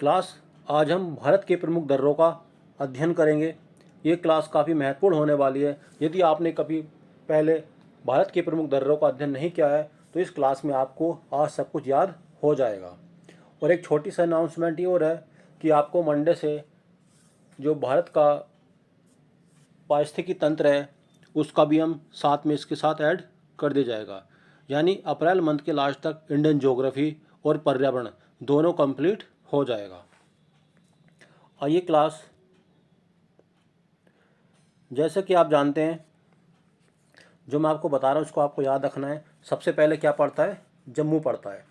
Class आज हम भारत के प्रमुख दर्रों का अध्ययन करेंगे। ये क्लास काफ़ी महत्वपूर्ण होने वाली है। यदि आपने कभी पहले भारत के प्रमुख दर्रों का अध्ययन नहीं किया है तो इस क्लास में आपको आज सब कुछ याद हो जाएगा। और एक छोटी सी अनाउंसमेंट ये और है कि आपको मंडे से जो भारत का पारिस्थितिकी तंत्र है उसका भी हम साथ में इसके साथ ऐड कर दिया जाएगा। यानी अप्रैल मंथ के लास्ट तक इंडियन ज्योग्राफी और पर्यावरण दोनों कंप्लीट हो जाएगा। और ये क्लास जैसे कि आप जानते हैं, जो मैं आपको बता रहा हूँ उसको आपको याद रखना है। सबसे पहले क्या पड़ता है? जम्मू पड़ता है।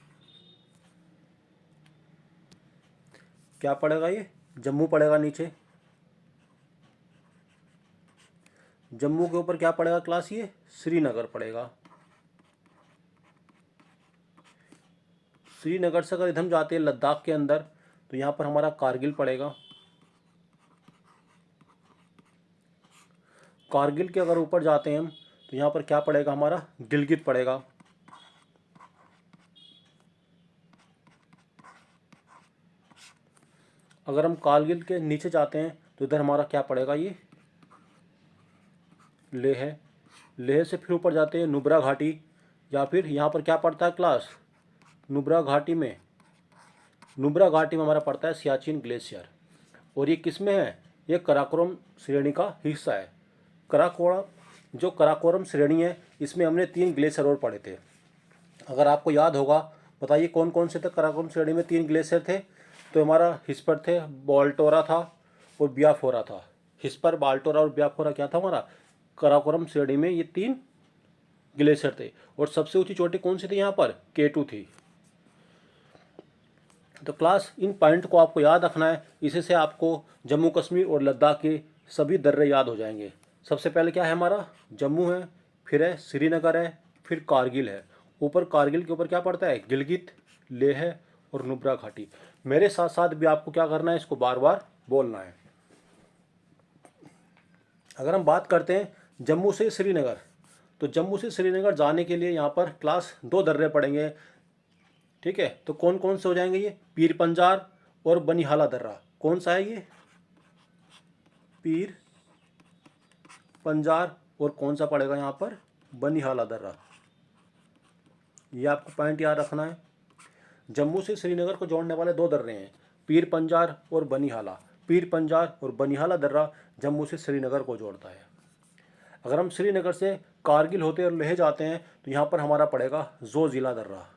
क्या पड़ेगा? ये जम्मू पड़ेगा नीचे। जम्मू के ऊपर क्या पड़ेगा क्लास? ये श्रीनगर पड़ेगा। श्रीनगर से अगर इधर जाते हैं लद्दाख के अंदर तो यहाँ पर हमारा कारगिल पड़ेगा। कारगिल के अगर ऊपर जाते हैं हम तो यहाँ पर क्या पड़ेगा? हमारा गिलगित पड़ेगा। अगर हम कारगिल के नीचे जाते हैं तो इधर हमारा क्या पड़ेगा? ये लेह है। लेह से फिर ऊपर जाते हैं नुब्रा घाटी, या फिर यहाँ पर क्या पड़ता है क्लास? नुब्रा घाटी में हमारा पड़ता है सियाचिन ग्लेशियर। और ये किस में है? ये कराकोरम श्रेणी का हिस्सा है। कराकोरम श्रेणी है, इसमें हमने 3 ग्लेशियर और पढ़े थे। अगर आपको याद होगा, बताइए कौन कौन से थे कराकोरम श्रेणी में 3 ग्लेशियर थे? तो हमारा हिस्पर थे, बाल्टोरा था और बियाफोरा था। हिस्पर, बाल्टोरा और बियाफोरा क्या था हमारा? कराकोरम श्रेणी में ये 3 ग्लेशियर थे। और सबसे ऊंची चोटी कौन सी थी? यहाँ पर K2 थी। तो क्लास इन पॉइंट को आपको याद रखना है। इसी से आपको जम्मू कश्मीर और लद्दाख के सभी दर्रे याद हो जाएंगे। सबसे पहले क्या है? हमारा जम्मू है, फिर है श्रीनगर है, फिर कारगिल है। ऊपर कारगिल के ऊपर क्या पड़ता है? गिलगित, लेह और नुब्रा घाटी। मेरे साथ साथ भी आपको क्या करना है? इसको बार बार बोलना है। अगर हम बात करते हैं जम्मू से श्रीनगर, तो जम्मू से श्रीनगर जाने के लिए यहाँ पर क्लास 2 दर्रे पड़ेंगे। ठीक है, तो कौन कौन से हो जाएंगे? ये पीर पंजार और बनिहाला दर्रा। कौन सा है ये? पीर पंजार। और कौन सा पड़ेगा यहाँ पर? बनिहाला दर्रा। ये आपको पॉइंट याद रखना है। जम्मू से श्रीनगर को जोड़ने वाले 2 दर्रे हैं, पीर पंजार और बनिहाला। पीर पंजार और बनिहाला दर्रा जम्मू से श्रीनगर को जोड़ता है। अगर हम श्रीनगर से कारगिल होते और लेह जाते हैं तो यहाँ पर हमारा पड़ेगा जोजिला दर्रा।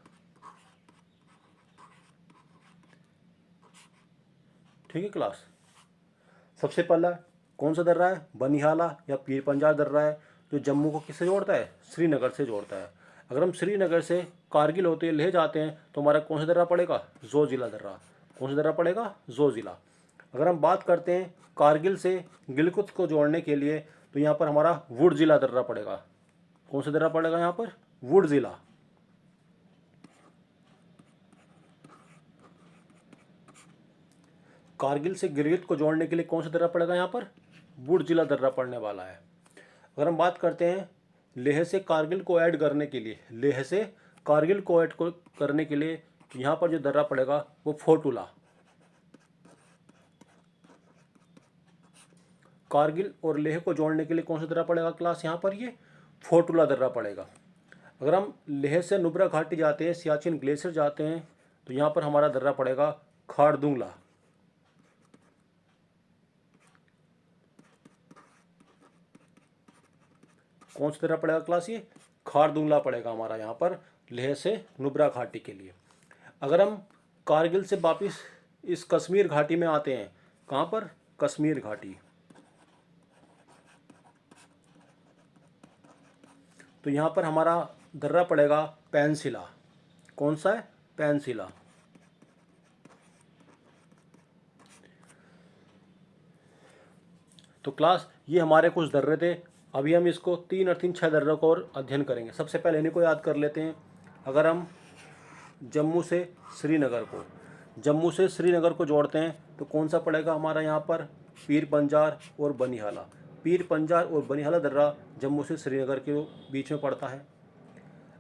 ठीक है क्लास, सबसे पहला कौन सा दर्रा है? बनिहाला या पीर पंजार दर्रा है, जो जम्मू को किससे जोड़ता है? श्रीनगर से जोड़ता है। अगर हम श्रीनगर से कारगिल होते ले जाते हैं तो हमारा कौन सा दर्रा पड़ेगा? जोजिला दर्रा। कौन सा दर्रा पड़ेगा? जोजिला। अगर हम बात करते हैं कारगिल से गिलकुत को जोड़ने के लिए तो यहाँ पर हमारा वुड जिला दर्रा पड़ेगा। कौन सा दर्रा पड़ेगा यहाँ पर? वुड जिला। कारगिल से गिलगित को जोड़ने के लिए कौन सा दर्रा पड़ेगा? यहाँ पर वुड जिला दर्रा पड़ने वाला है। अगर हम बात करते हैं लेह से कारगिल को ऐड करने के लिए, यहाँ पर जो दर्रा पड़ेगा वो फोटुला। कारगिल और लेह को जोड़ने के लिए कौन सा दर्रा पड़ेगा क्लास? यहाँ पर ये फोटुला दर्रा पड़ेगा। अगर हम लेह से नुब्रा घाटी जाते हैं, सियाचिन ग्लेशियर जाते हैं, तो यहाँ पर हमारा दर्रा पड़ेगा खारदुंगला। कौन सा दर्रा पड़ेगा क्लास? ये खारदुंगला पड़ेगा हमारा यहाँ पर लेह से नुब्रा घाटी के लिए। अगर हम कारगिल से वापिस इस कश्मीर घाटी में आते हैं, कहाँ पर? कश्मीर घाटी, तो यहाँ पर हमारा दर्रा पड़ेगा पेंसिला। कौन सा है? पेंसिला। तो क्लास ये हमारे कुछ दर्रे थे। अभी हम इसको 3 और 3 6 दर्रों को और अध्ययन करेंगे। सबसे पहले इन्हीं को याद कर लेते हैं। अगर हम जम्मू से श्रीनगर को जोड़ते हैं तो कौन सा पड़ेगा हमारा यहाँ पर? पीर पंजार और बनिहाला दर्रा जम्मू से श्रीनगर के बीच में पड़ता है।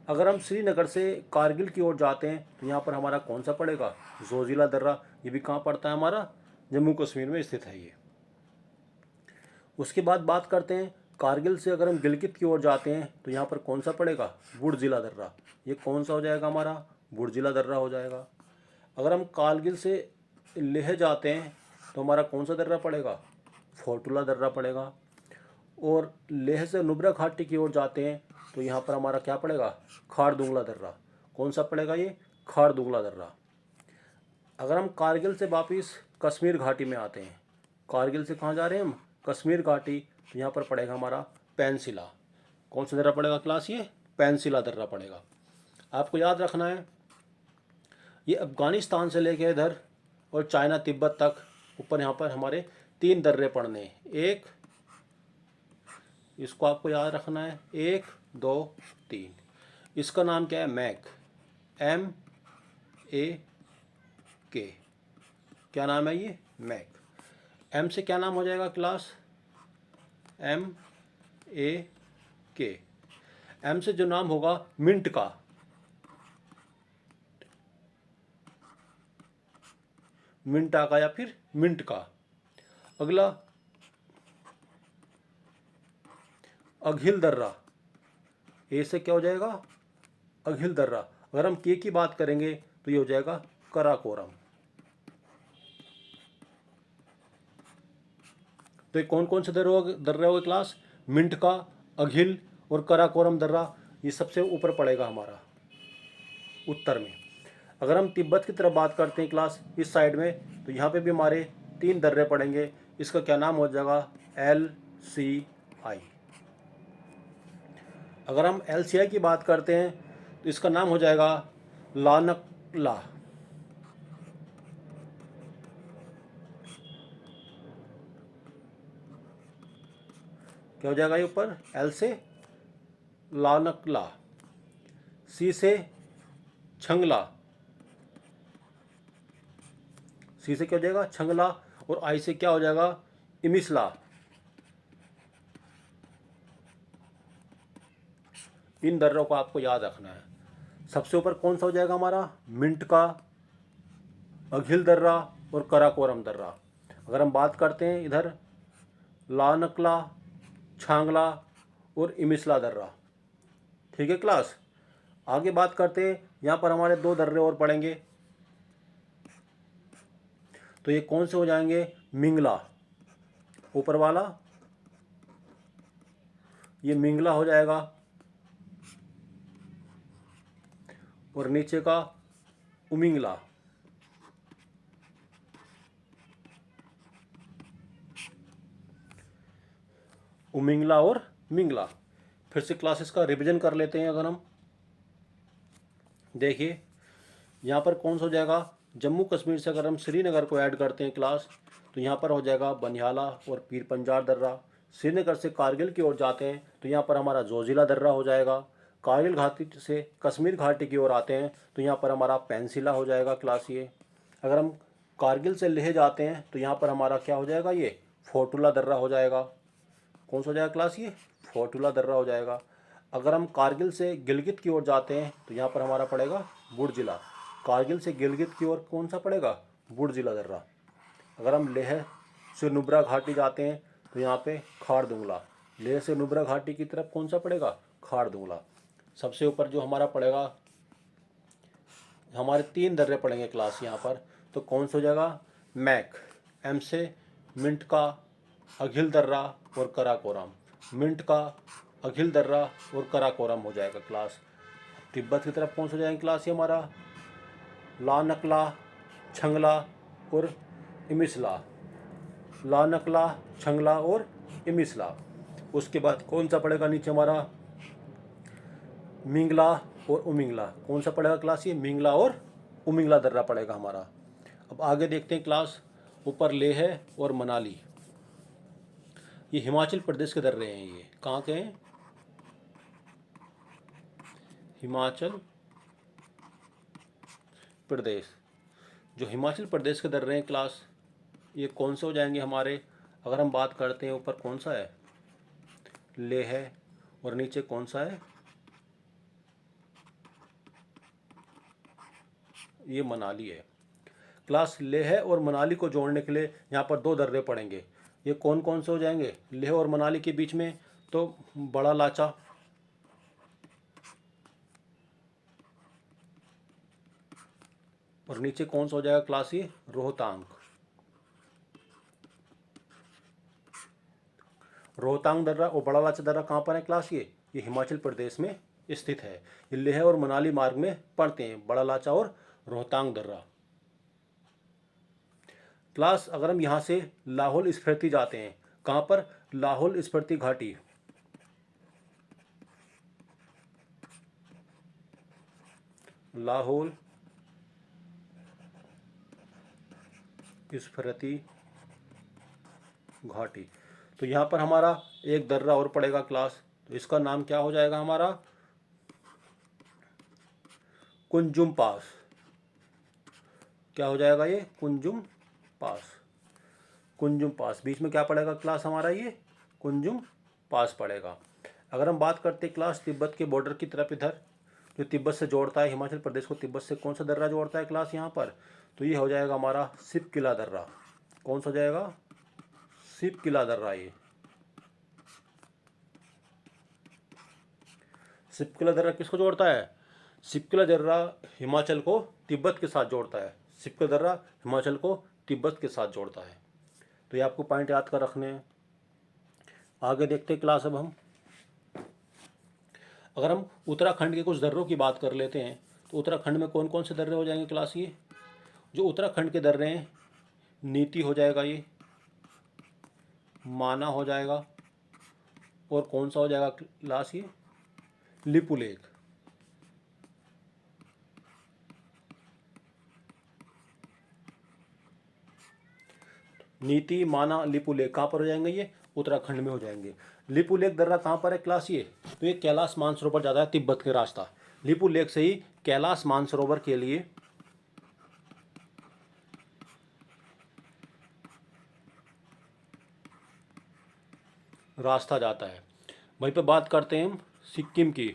अगर हम श्रीनगर से कारगिल की ओर जाते हैं तो यहाँ पर हमारा कौन सा पड़ेगा, जोजिला दर्रा। ये भी कहाँ पड़ता है, हमारा जम्मू कश्मीर में स्थित है ये। उसके बाद बात करते हैं कारगिल से अगर हम गिलगित की ओर जाते हैं तो यहाँ पर कौन सा पड़ेगा, बुर्जिला दर्रा। ये कौन सा हो जाएगा, हमारा बुर्जिला दर्रा हो जाएगा। अगर हम कारगिल से लेह जाते हैं तो हमारा कौन सा दर्रा पड़ेगा, फोर्टुला दर्रा पड़ेगा। और लेह से नुब्रा घाटी की ओर जाते हैं तो यहाँ पर हमारा क्या पड़ेगा, खारदुंगला दर्रा। कौन सा पड़ेगा ये, खारदुंगला दर्रा। अगर हम कारगिल से वापस कश्मीर घाटी में आते हैं, कारगिल से कहाँ जा रहे हैं हम, कश्मीर घाटी, तो यहाँ पर पड़ेगा हमारा पेंसिला। कौन सा दर्रा पड़ेगा क्लास, ये पेंसिला दर्रा पड़ेगा। आपको याद रखना है ये अफ़गानिस्तान से लेके इधर और चाइना तिब्बत तक ऊपर यहाँ पर हमारे 3 दर्रे पड़ने हैं। एक, इसको आपको याद रखना है, 1 2 3। इसका नाम क्या है, मैक, MAK। क्या नाम है ये, मैक। एम से क्या नाम हो जाएगा क्लास, MAK। एम से जो नाम होगा मिंट का, मिंटा का या फिर मिंट का। अगला अघिल दर्रा, ए से क्या हो जाएगा, अघिल दर्रा। अगर हम के की बात करेंगे तो ये हो जाएगा कराकोरम। तो ये कौन कौन से दर्रे हो गए क्लास, मिंट का, अघिल और कराकोरम दर्रा। ये सबसे ऊपर पड़ेगा हमारा उत्तर में। अगर हम तिब्बत की तरफ बात करते हैं क्लास इस साइड में, तो यहाँ पे भी हमारे 3 दर्रे पड़ेंगे। इसका क्या नाम हो जाएगा, LCI। अगर हम LCI की बात करते हैं तो इसका नाम हो जाएगा लानकला। क्या हो जाएगा ये ऊपर, L से लानकला, C से छंगला, C से क्या हो जाएगा, छंगला, और I से क्या हो जाएगा, इमिसला। इन दर्रों को आपको याद रखना है। सबसे ऊपर कौन सा हो जाएगा हमारा, मिंट का, अघिल दर्रा और कराकोरम दर्रा। अगर हम बात करते हैं इधर लानकला, छांगला और इमिसला दर्रा। ठीक है क्लास। आगे बात करते हैं, यहाँ पर हमारे 2 दर्रे और पड़ेंगे। तो ये कौन से हो जाएंगे, मिंगला, ऊपर वाला ये मिंगला हो जाएगा, और नीचे का उमिंगला। उमिंगला और मिंगला। फिर से क्लासेस का रिवीजन कर लेते हैं। अगर हम देखिए यहाँ पर कौन सा हो जाएगा, जम्मू कश्मीर से अगर हम श्रीनगर को ऐड करते हैं क्लास, तो यहाँ पर हो जाएगा बनिहाला और पीर पंजाल दर्रा। श्रीनगर से कारगिल की ओर जाते हैं तो यहाँ पर हमारा जोजिला दर्रा हो जाएगा। कारगिल घाटी से कश्मीर घाटी की ओर आते हैं तो यहाँ पर हमारा पेंसिला हो जाएगा क्लास ये। अगर हम कारगिल से लेह जाते हैं तो यहाँ पर हमारा क्या हो जाएगा, ये फोर्टुला दर्रा हो जाएगा। कौन सा हो जाएगा क्लास, ये फोर्टुला दर्रा हो जाएगा। अगर हम कारगिल से गिलगित की ओर जाते हैं तो यहाँ पर हमारा पड़ेगा बुर्जिला। कारगिल से गिलगित की ओर कौन सा पड़ेगा, बुर्जिला दर्रा। अगर हम लेह से नुब्रा घाटी जाते हैं तो यहाँ पे खारदुंगला। लेह से नुब्रा घाटी की तरफ कौन सा पड़ेगा, खारदुंगला। सबसे ऊपर जो हमारा पड़ेगा, हमारे 3 दर्रे पड़ेंगे क्लास यहाँ पर। तो कौन सा हो जाएगा, मैक, एम से मिंट का, अघिल दर्रा और कराकोरम। मिंट का, अघिल दर्रा और कराकोरम हो जाएगा क्लास। तिब्बत की तरफ कौन सा हो जाएगा क्लास, ये हमारा लानकला, छंगला और इमिसला। लानकला, छंगला और इमिसला। उसके बाद कौन सा पड़ेगा नीचे हमारा, मिंगला और उमिंगला। कौन सा पड़ेगा क्लास, ये मिंगला और उमिंगला दर्रा पड़ेगा हमारा। अब आगे देखते हैं क्लास, ऊपर लेह और मनाली। ये हिमाचल प्रदेश के दर्रे हैं। ये कहाँ के हैं, हिमाचल प्रदेश। जो हिमाचल प्रदेश के दर्रे हैं क्लास, ये कौन से हो जाएंगे हमारे। अगर हम बात करते हैं ऊपर कौन सा है, लेह है, और नीचे कौन सा है, ये मनाली है। क्लास लेह और मनाली को जोड़ने के लिए यहाँ पर दो दर्रे पड़ेंगे। ये कौन कौन से हो जाएंगे लेह और मनाली के बीच में? तो बड़ा लाचा, और नीचे कौन सा हो जाएगा क्लास? ये रोहतांग। रोहतांग दर्रा और बड़ा लाचा दर्रा कहाँ पर है क्लास? ये हिमाचल प्रदेश में स्थित है। ये लेह और मनाली मार्ग में पड़ते हैं, बड़ा लाचा और रोहतांग दर्रा। क्लास अगर हम यहाँ से लाहौल स्फीति जाते हैं, कहाँ पर? लाहौल स्फीति घाटी। लाहौल स्फीति घाटी। तो यहाँ पर हमारा एक दर्रा और पड़ेगा क्लास, तो इसका नाम क्या हो जाएगा हमारा? कुंजुम पास। क्या हो जाएगा ये? कुंजुम पास। कुंजुम पास बीच में क्या पड़ेगा क्लास हमारा? ये कुंजुम पास पड़ेगा। अगर हम बात करते हैं क्लास तिब्बत के बॉर्डर की तरफ, इधर जो तिब्बत से जोड़ता है हिमाचल प्रदेश को, तिब्बत से कौन सा दर्रा जोड़ता है क्लास यहाँ पर? तो ये हो जाएगा हमारा सिप किला दर्रा। कौन सा हो जाएगा? सिप किला दर्रा। ये सिप किला दर्रा किसको जोड़ता है? सिप किला दर्रा हिमाचल को तिब्बत के साथ जोड़ता है। सिप किला दर्रा हिमाचल को तिब्बत के साथ जोड़ता है। तो ये आपको पॉइंट याद कर रखने हैं। आगे देखते हैं क्लास। अब हम अगर हम उत्तराखंड के कुछ दर्रों की बात कर लेते हैं, तो उत्तराखंड में कौन कौन से दर्रे हो जाएंगे क्लास? ये जो उत्तराखंड के दर्रे हैं, नीति हो जाएगा, ये माना हो जाएगा, और कौन सा हो जाएगा क्लास? ये लिपुलेख। नीति, माना, लिपुलेख कहाँ पर हो जाएंगे? ये उत्तराखंड में हो जाएंगे। लिपुलेख दर्रा कहाँ पर है क्लास? ये तो ये कैलाश मानसरोवर जाता है तिब्बत के रास्ता। लिपुलेख से ही कैलाश मानसरोवर के लिए रास्ता जाता है। वहीं पे बात करते हैं हम सिक्किम की।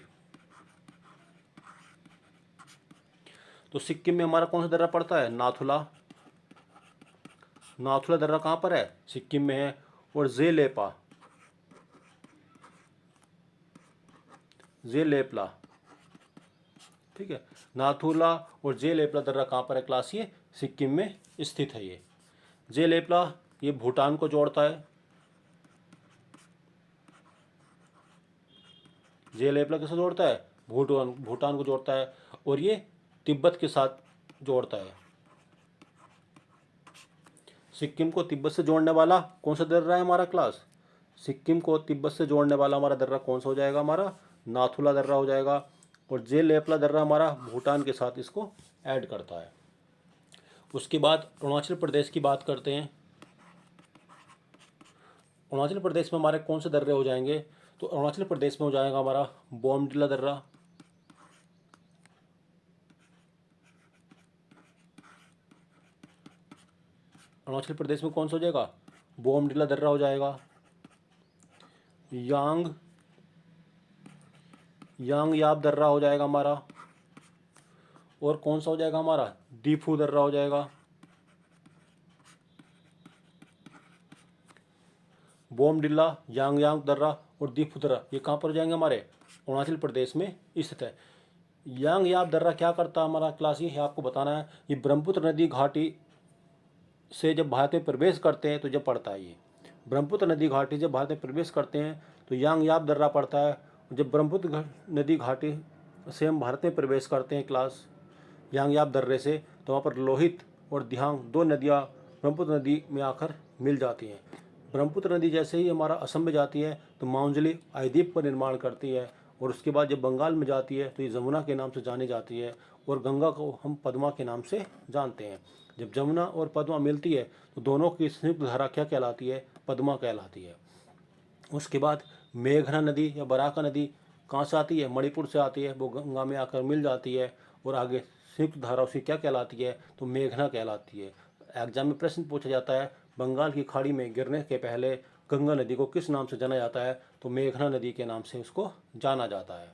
तो सिक्किम में हमारा कौन सा दर्रा पड़ता है? नाथुला। नाथुला दर्रा कहाँ पर है? सिक्किम में है। और जेलेपा, जेलेपला, ठीक है। नाथुला और जेलेपला दर्रा कहाँ पर है क्लास? ये सिक्किम में स्थित है। ये जेलेपला ये भूटान को जोड़ता है। जेलेपला किसको जोड़ता है? भूटान को जोड़ता है। और ये तिब्बत के साथ जोड़ता है। सिक्किम को तिब्बत से जोड़ने वाला कौन सा दर्रा है हमारा क्लास? सिक्किम को तिब्बत से जोड़ने वाला हमारा दर्रा कौन सा हो जाएगा? हमारा नाथुला दर्रा हो जाएगा। और जेलेपला दर्रा हमारा भूटान के साथ इसको ऐड करता है। उसके बाद अरुणाचल प्रदेश की बात करते हैं। अरुणाचल प्रदेश में हमारे कौन से दर्रे हो जाएंगे? तो अरुणाचल प्रदेश में हो जाएगा हमारा बोमडिला दर्रा। अरुणाचल प्रदेश में कौन सा हो जाएगा? बोमडिला दर्रा हो जाएगा। यांग याब दर्रा हो जाएगा हमारा। और कौन सा हो जाएगा हमारा? दीफू दर्रा हो जाएगा। बोमडिला, यांग दर्रा और दीफू दर्रा ये कहाँ पर हो जाएंगे? हमारे अरुणाचल प्रदेश में स्थित है। यांग याब दर्रा क्या करता है हमारा क्लास? ये आपको बताना है। ये ब्रह्मपुत्र नदी घाटी से जब भारत में प्रवेश करते हैं तो जब पड़ता है, ये ब्रह्मपुत्र नदी घाटी जब भारत में प्रवेश करते हैं तो यांग याब दर्रा पड़ता है। जब ब्रह्मपुत्र नदी घाटी से हम भारत में प्रवेश करते हैं क्लास यांग याब दर्रे से, तो वहाँ पर लोहित और दिहांग दो नदियाँ ब्रह्मपुत्र नदी में आकर मिल जाती हैं। ब्रह्मपुत्र नदी जैसे ही हमारा असम में जाती है तो माउंजली आइद्वीप पर निर्माण करती है, और उसके बाद जब बंगाल में जाती है तो ये जमुना के नाम से जानी जाती है, और गंगा को हम पद्मा के नाम से जानते हैं। जब जमुना और पद्मा मिलती है तो दोनों की संयुक्त धारा क्या कहलाती है? पद्मा कहलाती है। उसके बाद मेघना नदी या बराका नदी कहाँ से आती है? मणिपुर से आती है। वो गंगा में आकर मिल जाती है, और आगे संयुक्त धारा उसकी क्या कहलाती है? तो मेघना कहलाती है। एग्जाम में प्रश्न पूछा जाता है, बंगाल की खाड़ी में गिरने के पहले गंगा नदी को किस नाम से जाना जाता है? तो मेघना नदी के नाम से उसको जाना जाता है।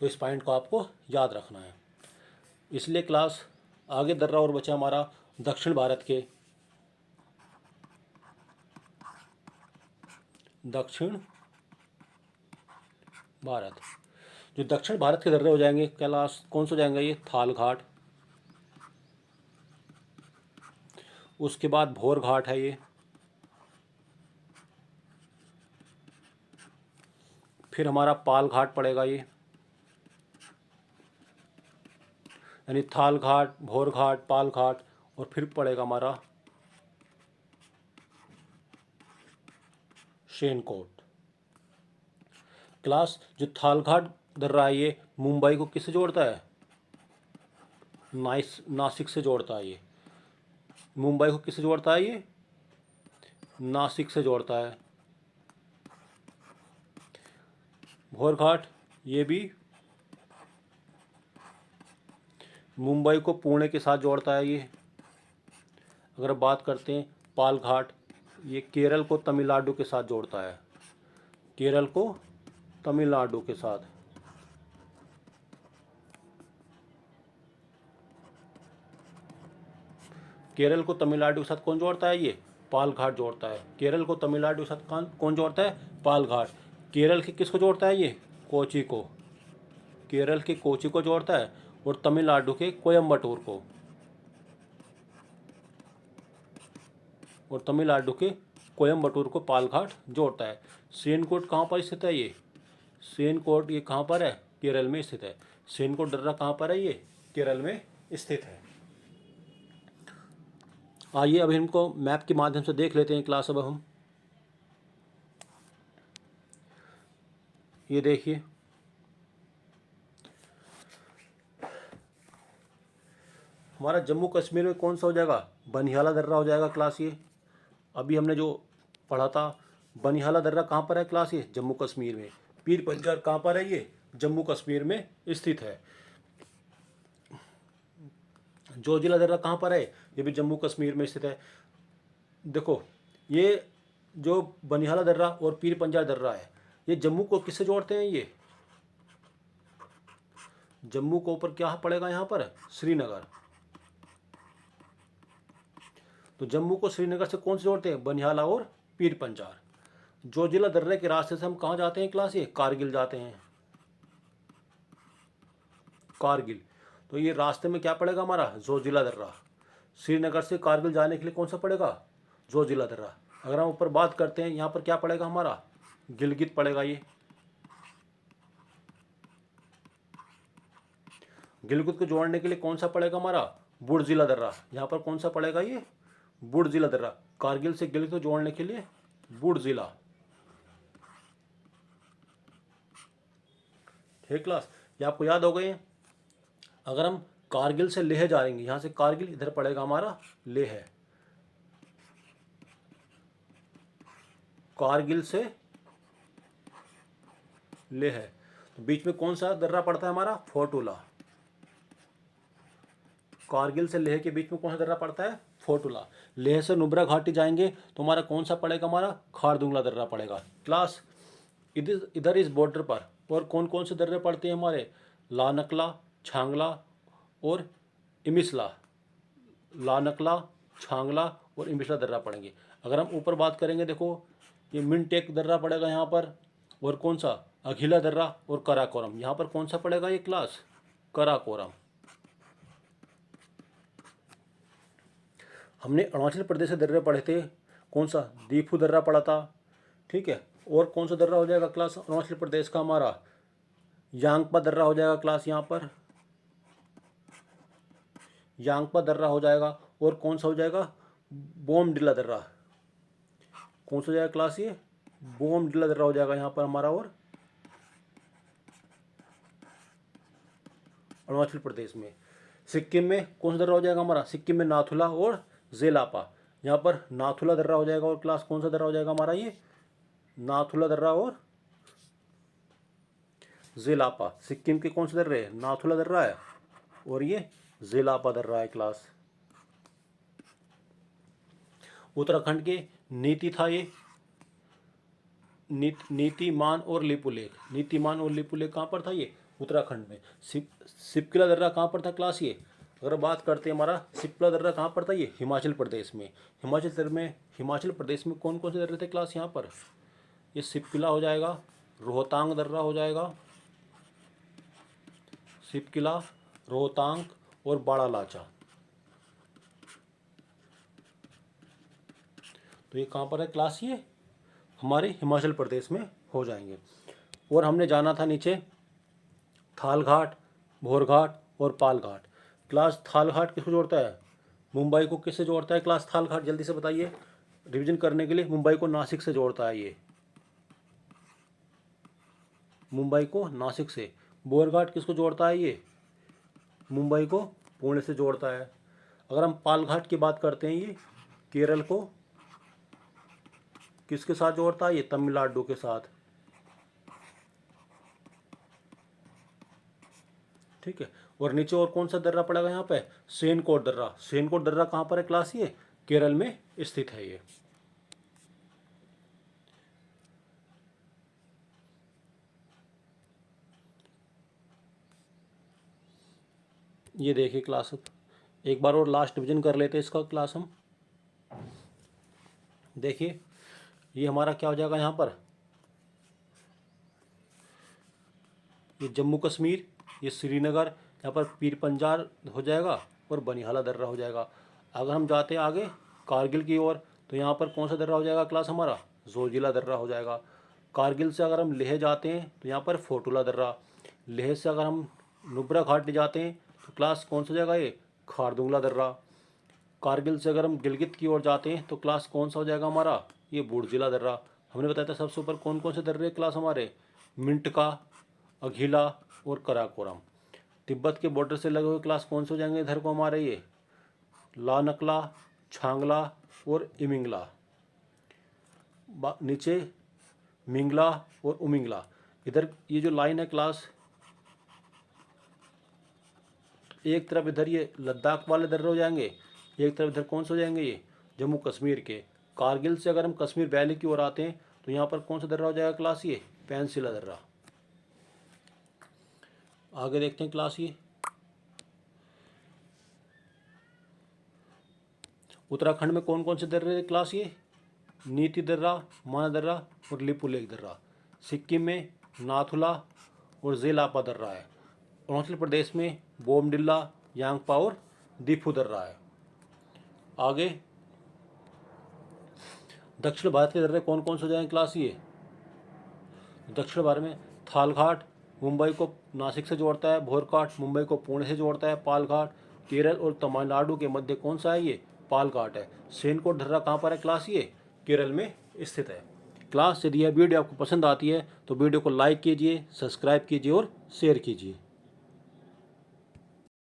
तो इस पॉइंट को आपको याद रखना है। इसलिए क्लास आगे दर्रा और बचा हमारा दक्षिण भारत के, दक्षिण भारत। जो दक्षिण भारत के दर्रे हो जाएंगे क्लास कौन सा हो जाएंगे, ये थाल घाट, उसके बाद भोर घाट है ये, फिर हमारा पाल घाट पड़ेगा ये, यानी थाल घाट, भोर घाट, पाल घाट, और फिर पड़ेगा हमारा शेनकोट। क्लास जो थाल घाट दर्रा है ये मुंबई को किससे जोड़ता है, नासिक से जोड़ता है। ये मुंबई को किससे जोड़ता है, ये नासिक से जोड़ता है। भोर घाट ये भी मुंबई को पुणे के साथ जोड़ता है। ये अगर बात करते हैं पाल घाट, ये केरल को तमिलनाडु के साथ जोड़ता है, केरल को तमिलनाडु के साथ। केरल को तमिलनाडु के साथ कौन जोड़ता है, ये पाल घाट जोड़ता है। केरल को तमिलनाडु के साथ कौन जोड़ता है, पाल घाट। केरल के किसको जोड़ता है, ये कोची को, केरल के कोची को जोड़ता है, और तमिलनाडु के कोयम्बटूर को, और तमिलनाडु के कोयम्बटूर को पाल घाट जोड़ता है। सेनकोट कहाँ पर स्थित है, ये सेनकोट ये कहाँ पर है, केरल में स्थित है। सेनकोट दर्रा कहाँ पर है, ये केरल में स्थित है। आइए अब इनको मैप के माध्यम से देख लेते हैं क्लास। अब हम ये देखिए, हमारा जम्मू कश्मीर में कौन सा हो जाएगा, बनिहाला दर्रा हो जाएगा क्लास। ये अभी हमने जो पढ़ा था, बनिहाला दर्रा कहाँ पर है क्लास, ये जम्मू कश्मीर में। पीर पंजाल कहाँ पर है, ये जम्मू कश्मीर में स्थित है। जोजिला दर्रा कहाँ पर है, ये भी जम्मू कश्मीर में स्थित है। देखो ये जो बनिहाला दर्रा और पीर पंजाल दर्रा है, ये जम्मू को किससे जोड़ते हैं, ये जम्मू को ऊपर क्या पड़ेगा यहाँ पर, श्रीनगर। तो जम्मू को श्रीनगर से कौन से जोड़ते हैं, बनिहाला और पीर पंजाल। जोजिला दर्रे के रास्ते से हम कहाँ जाते हैं क्लास, ये कारगिल जाते हैं, कारगिल। तो ये रास्ते में क्या पड़ेगा हमारा, जोजिला दर्रा। श्रीनगर से कारगिल जाने के लिए कौन सा पड़ेगा, जोजिला दर्रा। अगर हम ऊपर बात करते हैं, यहाँ पर क्या पड़ेगा हमारा, गिलगित पड़ेगा। ये गिलगित को जोड़ने के लिए कौन सा पड़ेगा हमारा, बुड़जिला दर्रा। यहाँ पर कौन सा पड़ेगा, ये बुड़जिला दर्रा। कारगिल से गिलगित को जोड़ने के लिए बुड़जिला। ठीक क्लास, ये आपको याद हो गए। अगर हम कारगिल से लेह जाएंगे, यहाँ से कारगिल इधर पड़ेगा हमारा लेह, कारगिल से लेह। तो बीच में कौन सा दर्रा पड़ता है हमारा, फोटुला। कारगिल से लेह के बीच में कौन सा दर्रा पड़ता है, फोटुला। लेह से नुब्रा घाटी जाएंगे तो हमारा कौन सा पड़ेगा, हमारा खारदुंगला दर्रा पड़ेगा। क्लास इधर इस बॉर्डर पर और कौन कौन से दर्रे पड़ते हैं हमारे, लानकला, छांगला और इमिसला। लानकला, छांगला और इमिसला दर्रा पड़ेंगे। अगर हम ऊपर बात करेंगे, देखो ये मिनटेक दर्रा पड़ेगा यहाँ पर, और कौन सा, अघिला दर्रा और कराकोरम। यहाँ पर कौन सा पड़ेगा, ये क्लास कराकोरम। हमने अरुणाचल प्रदेश से दर्रे पढ़े थे, कौन सा, दीफू दर्रा पड़ा था। ठीक है, और कौन सा दर्रा हो जाएगा क्लास अरुणाचल प्रदेश का, हमारा यांगपा दर्रा हो जाएगा क्लास। यहाँ पर यांगपा दर्रा हो जाएगा। और कौन सा हो जाएगा, बोमडिला दर्रा। कौन सा हो जाएगा क्लास, ये बोमडिला दर्रा हो जाएगा यहाँ पर हमारा। और अरुणाचल प्रदेश में, सिक्किम में कौन सा दर्रा हो जाएगा हमारा, सिक्किम में नाथुला और जेलापा। यहाँ पर नाथुला दर्रा हो जाएगा। और क्लास कौन सा दर्रा हो जाएगा हमारा, ये नाथुला दर्रा और जेलापा। सिक्किम के कौन से दर्रे, नाथुला दर्रा है और ये जेलापा दर्रा है क्लास। उत्तराखंड के नीति था ये, नीतिमान और लिपुलेख। नीतिमान और लिपुलेख कहाँ पर था, ये उत्तराखंड में। सिपकिला दर्रा कहाँ पर था क्लास ये? अगर बात करते हैं हमारा सिपकिला दर्रा कहाँ पर था, ये हिमाचल प्रदेश में। हिमाचल प्रदेश में कौन कौन से दर्रे थे क्लास यहाँ पर? ये सिपकिला हो जाएगा, रोहतांग दर्रा हो जाएगा, सिपकिला, रोहतांग और बाड़ा लाचा। तो ये कहाँ पर है क्लास? ये हमारे हिमाचल प्रदेश में हो जाएंगे। और हमने जाना था नीचे थाल घाट, भोर घाट और पाल घाट। क्लास थाल घाट किसको जोड़ता है? मुंबई को किससे जोड़ता है क्लास थाल घाट? जल्दी से बताइए रिवीजन करने के लिए। मुंबई को नासिक से जोड़ता है ये, मुंबई को नासिक से। भोर घाट किसको जोड़ता है? ये मुंबई को पुणे से जोड़ता है। अगर हम पाल घाट की बात करते हैं, ये केरल को किसके साथ जोड़ता है? ये तमिलनाडु के साथ। ठीक है। और नीचे और कौन सा दर्रा पड़ेगा यहाँ पे? सेनकोट दर्रा। सेनकोट दर्रा कहाँ पर है क्लास? ये केरल में स्थित है ये देखिए क्लास, एक बार और लास्ट डिवीजन कर लेते हैं इसका क्लास हम। देखिए ये हमारा क्या हो जाएगा यहाँ पर? ये जम्मू कश्मीर, ये श्रीनगर, यहाँ पर पीर पंजाल हो जाएगा और बनिहाला दर्रा हो जाएगा। अगर हम जाते हैं आगे कारगिल की ओर, तो यहाँ पर कौन सा दर्रा हो जाएगा क्लास हमारा? जोजिला दर्रा हो जाएगा। कारगिल से अगर हम लेह जाते हैं तो यहाँ पर फोटुला दर्रा। लेह से अगर हम नुब्रा घाटी जाते हैं तो क्लास कौन सा हो जाएगा? ये खारदुंगला दर्रा। कारगिल से अगर हम गिलगित की ओर जाते हैं तो क्लास कौन सा हो जाएगा हमारा? ये बुर्जिला दर्रा। हमने बताया था सबसे ऊपर कौन कौन से दर्रे क्लास हमारे? मिंटका, अघिला और कराकोरम। तिब्बत के बॉर्डर से लगे हुए क्लास कौन से हो जाएंगे इधर को हमारे? ये लानकला, छांगला और इमिंगला। नीचे मिंगला और उमिंगला। इधर ये जो लाइन है क्लास, एक तरफ इधर ये लद्दाख वाले दर्रे हो जाएंगे, एक तरफ इधर कौन से हो जाएंगे? ये जम्मू कश्मीर के। कारगिल से अगर हम कश्मीर वैली की ओर आते हैं तो यहाँ पर कौन सा दर्रा हो जाएगा क्लास? ये पेंसिला दर्रा। आगे देखते हैं क्लास, ये उत्तराखंड में कौन कौन से दर्रे क्लास? ये नीति दर्रा, माना दर्रा और लिपुलेख दर्रा। सिक्किम में नाथुला और जेलापा दर्रा है। अरुणाचल प्रदेश में बोमडिल्ला, यांगपा और दीफू दर्रा है। आगे दक्षिण भारत के दर्रे कौन कौन से हो जाएंगे क्लास? ये दक्षिण भारत में थाल घाट मुंबई को नासिक से जोड़ता है, भोर घाट मुंबई को पुणे से जोड़ता है, पाल घाट केरल और तमिलनाडु के मध्य कौन सा है? ये पाल घाट है। सेनकोट दर्रा कहाँ पर है क्लास? ये केरल में स्थित है। क्लास यदि यह वीडियो आपको पसंद आती है तो वीडियो को लाइक कीजिए, सब्सक्राइब कीजिए और शेयर कीजिए।